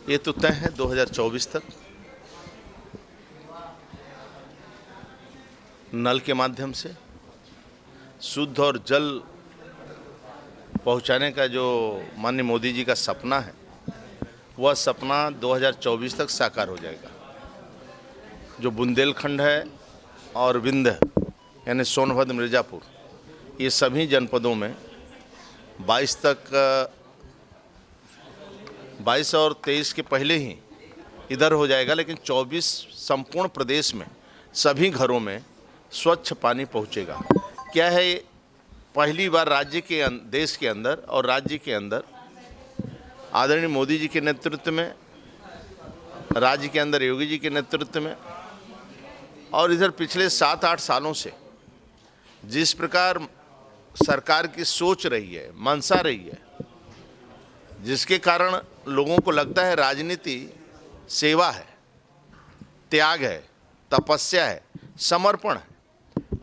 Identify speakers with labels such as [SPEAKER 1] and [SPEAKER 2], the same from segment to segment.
[SPEAKER 1] ये तो तय है 2024 तक नल के माध्यम से शुद्ध और जल पहुंचाने का जो माननीय मोदी जी का सपना है, वह सपना 2024 तक साकार हो जाएगा। जो बुंदेलखंड है और विंध्य यानी सोनभद्र मिर्ज़ापुर, ये सभी जनपदों में 22 और 23 के पहले ही इधर हो जाएगा, लेकिन 24 संपूर्ण प्रदेश में सभी घरों में स्वच्छ पानी पहुंचेगा। क्या है, पहली बार देश के अंदर और राज्य के अंदर आदरणीय मोदी जी के नेतृत्व में, राज्य के अंदर योगी जी के नेतृत्व में, और इधर पिछले 7-8 सालों से जिस प्रकार सरकार की सोच रही है, मंशा रही है, जिसके कारण लोगों को लगता है राजनीति सेवा है, त्याग है, तपस्या है, समर्पण है।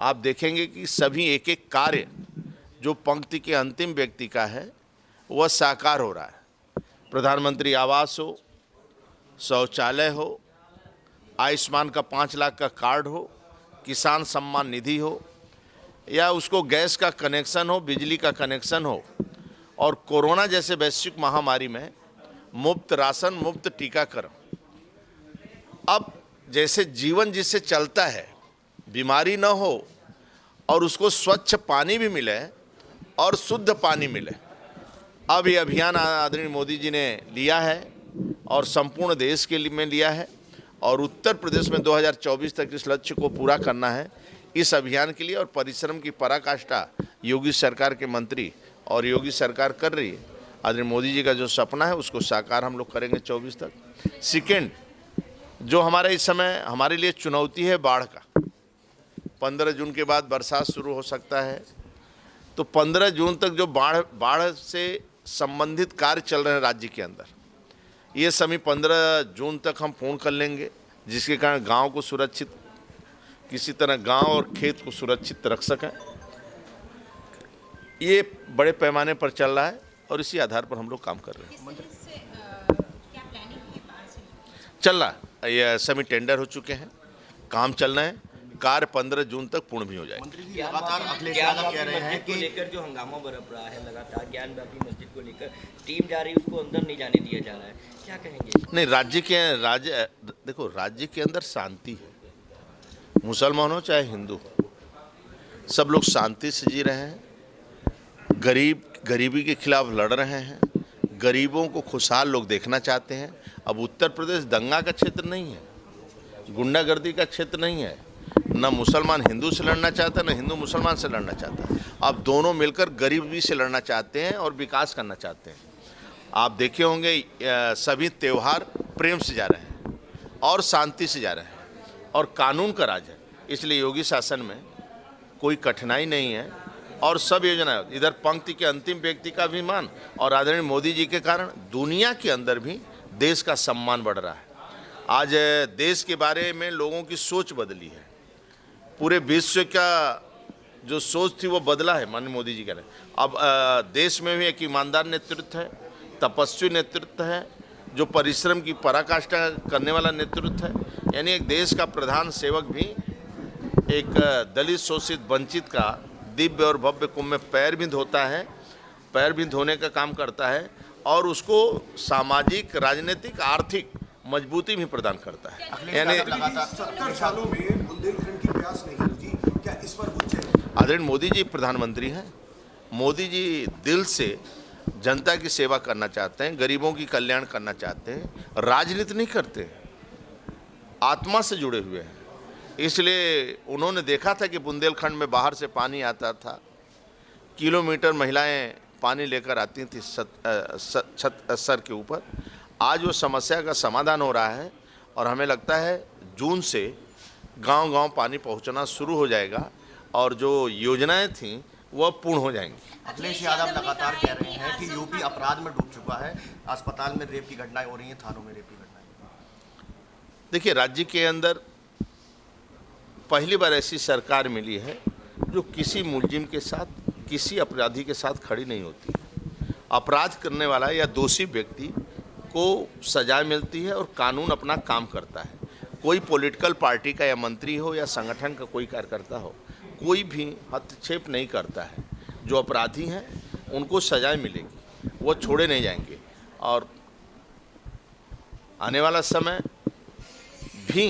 [SPEAKER 1] आप देखेंगे कि सभी एक एक कार्य जो पंक्ति के अंतिम व्यक्ति का है वह साकार हो रहा है। प्रधानमंत्री आवास हो, शौचालय हो, आयुष्मान का 5 लाख का कार्ड हो, किसान सम्मान निधि हो, या उसको गैस का कनेक्शन हो, बिजली का कनेक्शन हो, और कोरोना जैसे वैश्विक महामारी में मुफ्त राशन, मुफ्त टीकाकरण। अब जैसे जीवन जिससे चलता है, बीमारी न हो और उसको स्वच्छ पानी भी मिले और शुद्ध पानी मिले, अब ये अभियान आदरणीय मोदी जी ने लिया है और संपूर्ण देश के लिए में लिया है, और उत्तर प्रदेश में 2024 तक इस लक्ष्य को पूरा करना है। इस अभियान के लिए और परिश्रम की पराकाष्ठा योगी सरकार के मंत्री और योगी सरकार कर रही है। आदरणीय मोदी जी का जो सपना है उसको साकार हम लोग करेंगे 24 तक। सेकेंड, जो हमारा इस समय हमारे लिए चुनौती है बाढ़ का, 15 जून के बाद बरसात शुरू हो सकता है, तो 15 जून तक जो बाढ़ से संबंधित कार्य चल रहे हैं राज्य के अंदर, ये सभी 15 जून तक हम पूर्ण कर लेंगे, जिसके कारण गांव को सुरक्षित, किसी तरह गांव और खेत को सुरक्षित रख सकें। ये बड़े पैमाने पर चल रहा है और इसी आधार पर हम लोग काम कर रहे हैं। चल रहा है, ये सभी टेंडर हो चुके हैं, काम चल रहे हैं, कार्य 15 जून तक पूर्ण भी हो जाएगा।
[SPEAKER 2] मंत्री जी लगातार अखिलेश यादव कह रहे हैं कि लेकर जो हंगामा बरप रहा है लगातार ज्ञानवापी मस्जिद को लेकर, टीम जा रही है, उसको अंदर नहीं जाने दिया जा रहा है, क्या कहेंगे?
[SPEAKER 1] नहीं, देखो, राज्य के अंदर शांति है, मुसलमान हो चाहे हिंदू हो, सब लोग शांति से जी रहे हैं, गरीबी के खिलाफ लड़ रहे हैं, गरीबों को खुशहाल लोग देखना चाहते हैं। अब उत्तर प्रदेश दंगा का क्षेत्र नहीं है, गुंडागर्दी का क्षेत्र नहीं है, न मुसलमान हिंदू से लड़ना चाहता है, न हिंदू मुसलमान से लड़ना चाहता है। अब दोनों मिलकर गरीबी से लड़ना चाहते हैं और विकास करना चाहते हैं। आप देखे होंगे सभी त्यौहार प्रेम से जा रहे हैं और शांति से जा रहे हैं और कानून का राज है, इसलिए योगी शासन में कोई कठिनाई नहीं है और सब योजना, इधर पंक्ति के अंतिम व्यक्ति का भी मान, और आदरणीय मोदी जी के कारण दुनिया के अंदर भी देश का सम्मान बढ़ रहा है। आज देश के बारे में लोगों की सोच बदली है, पूरे विश्व का जो सोच थी वो बदला है माननीय मोदी जी का। अब देश में भी एक ईमानदार नेतृत्व है, तपस्वी नेतृत्व है, जो परिश्रम की पराकाष्ठा करने वाला नेतृत्व है, यानी एक देश का प्रधान सेवक भी एक दलित शोषित वंचित का दिव्य और भव्य कुंभ में पैर भी धोता है, पैर भी धोने का काम करता है और उसको सामाजिक, राजनीतिक, आर्थिक मजबूती भी प्रदान करता है। यानी
[SPEAKER 3] 70 सालों में बुंदेलखंड की प्यास नहीं बुझी, क्या इस पर कुछ है?
[SPEAKER 1] आदरणीय मोदी जी प्रधानमंत्री हैं, मोदी जी दिल से जनता की सेवा करना चाहते हैं, गरीबों की कल्याण करना चाहते हैं, राजनीति नहीं करते, आत्मा से जुड़े हुए हैं। इसलिए उन्होंने देखा था कि बुंदेलखंड में बाहर से पानी आता था, किलोमीटर महिलाएं पानी लेकर आती थी सर के ऊपर। आज वो समस्या का समाधान हो रहा है और हमें लगता है जून से गांव-गांव पानी पहुंचना शुरू हो जाएगा और जो योजनाएं थीं वह पूर्ण हो जाएंगी।
[SPEAKER 2] अखिलेश यादव लगातार कह रहे हैं कि यूपी अपराध में डूब चुका है, अस्पताल में रेप की घटनाएं हो रही हैं, थानों में रेप की घटनाएं।
[SPEAKER 1] देखिए, राज्य के अंदर पहली बार ऐसी सरकार मिली है जो किसी मुलजिम के साथ, किसी अपराधी के साथ खड़ी नहीं होती। अपराध करने वाला या दोषी व्यक्ति को सजा मिलती है और कानून अपना काम करता है। कोई पॉलिटिकल पार्टी का या मंत्री हो या संगठन का कोई कार्यकर्ता हो, कोई भी हस्तक्षेप नहीं करता है। जो अपराधी हैं उनको सजाएं मिलेगी, वो छोड़े नहीं जाएंगे। और आने वाला समय भी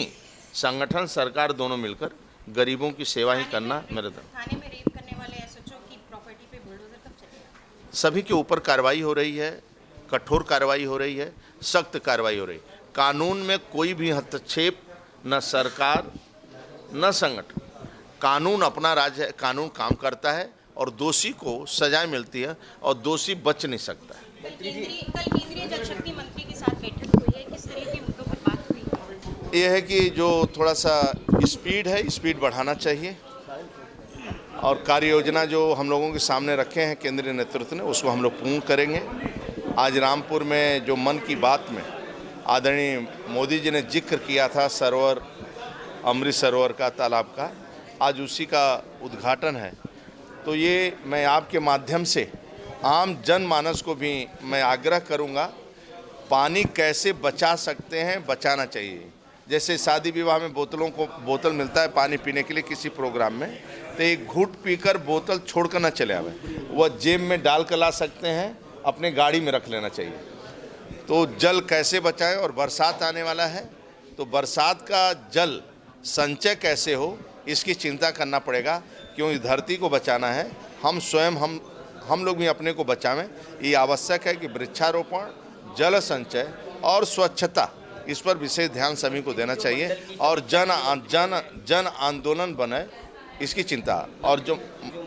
[SPEAKER 1] संगठन सरकार दोनों मिलकर गरीबों की सेवा ही करना मेरा धर्म।
[SPEAKER 4] थाने में रेप करने वाले एसएचओ की प्रॉपर्टी पे बुलडोजर कब चलेगा?
[SPEAKER 1] सभी के ऊपर कार्रवाई हो रही है, कठोर कार्रवाई हो रही है, सख्त कार्रवाई हो रही है। कानून में कोई भी हस्तक्षेप न सरकार न संगठन, कानून अपना राज्य है, कानून काम करता है और दोषी को सजाएं मिलती है और दोषी बच नहीं सकता है।
[SPEAKER 4] कल केंद्रीय जल शक्ति मंत्री के साथ बैठक हुई है, किस तरह के मुद्दों पर बात हुई?
[SPEAKER 1] ये है कि जो थोड़ा सा स्पीड है, स्पीड बढ़ाना चाहिए और कार्य योजना जो हम लोगों के सामने रखे हैं केंद्रीय नेतृत्व ने, उसको हम लोग पूर्ण करेंगे। आज रामपुर में जो मन की बात में आदरणीय मोदी जी ने जिक्र किया था सरोवर, अमृत सरोवर का, तालाब का, आज उसी का उद्घाटन है। तो ये मैं आपके माध्यम से आम जनमानस को भी मैं आग्रह करूँगा, पानी कैसे बचा सकते हैं, बचाना चाहिए। जैसे शादी विवाह में बोतल मिलता है पानी पीने के लिए किसी प्रोग्राम में, तो एक घूंट पीकर बोतल छोड़कर ना चले आवे, वह जेब में डाल कर ला सकते हैं, अपने गाड़ी में रख लेना चाहिए। तो जल कैसे बचाएं, और बरसात आने वाला है तो बरसात का जल संचय कैसे हो इसकी चिंता करना पड़ेगा, क्योंकि धरती को बचाना है। हम स्वयं हम लोग भी अपने को बचावें। ये आवश्यक है कि वृक्षारोपण, जल संचय और स्वच्छता, इस पर विशेष ध्यान सभी को देना चाहिए और जन आंदोलन बने, इसकी चिंता। और जो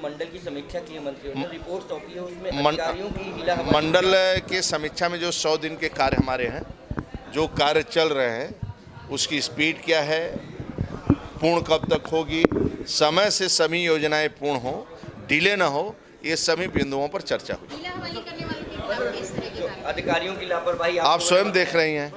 [SPEAKER 2] मंडल की समीक्षा की मंत्री ने रिपोर्ट सौंपी है, उसमें अधिकारियों की ढीलाहवाई।
[SPEAKER 1] मंडल के समीक्षा में जो 100 दिन के कार्य हमारे हैं, जो कार्य चल रहे हैं, उसकी स्पीड क्या है, पूर्ण कब तक होगी, समय से सभी योजनाएं पूर्ण हो, डिले ना हो, ये सभी बिंदुओं पर चर्चा हुई।
[SPEAKER 4] ढीलाहवाई करने वालों के खिलाफ किस तरह की कार्रवाई?
[SPEAKER 2] अधिकारियों की लापरवाही
[SPEAKER 1] आप स्वयं देख रही हैं।